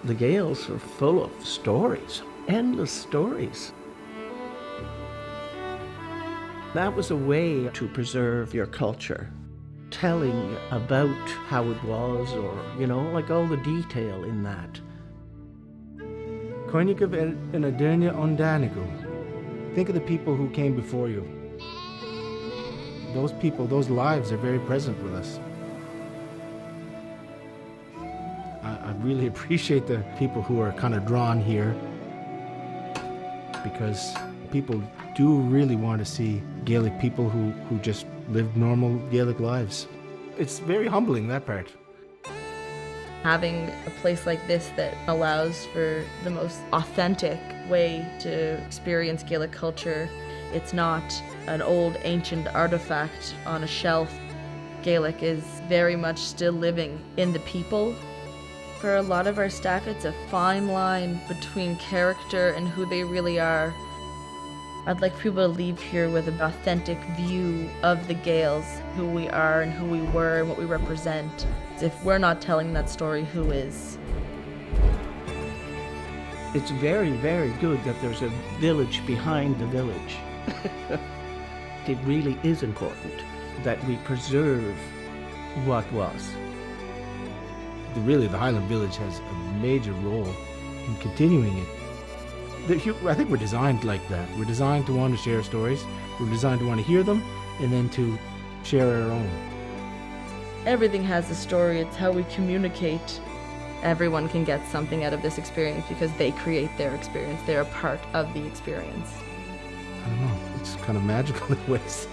The Gaels are full of stories, endless stories. That was a way to preserve your culture, telling about how it was, or, like all the detail in that. Coinigh in a Dernia Ondanigu. Think of the people who came before you. Those people, those lives are very present with us. I really appreciate the people who are kind of drawn here, because people do really want to see Gaelic people who just live normal Gaelic lives. It's very humbling, that part. Having a place like this that allows for the most authentic way to experience Gaelic culture. It's not an old ancient artifact on a shelf. Gaelic is very much still living in the people. For a lot of our staff, it's a fine line between character and who they really are. I'd like people to leave here with an authentic view of the Gaels, who we are and who we were and what we represent. If we're not telling that story, who is? It's very, very good that there's a village behind the village. It really is important that we preserve what was. Really, the Highland Village has a major role in continuing it. I think we're designed like that. We're designed to want to share stories. We're designed to want to hear them and then to share our own. Everything has a story. It's how we communicate. Everyone can get something out of this experience because they create their experience. They're a part of the experience. I don't know. It's kind of magical in ways.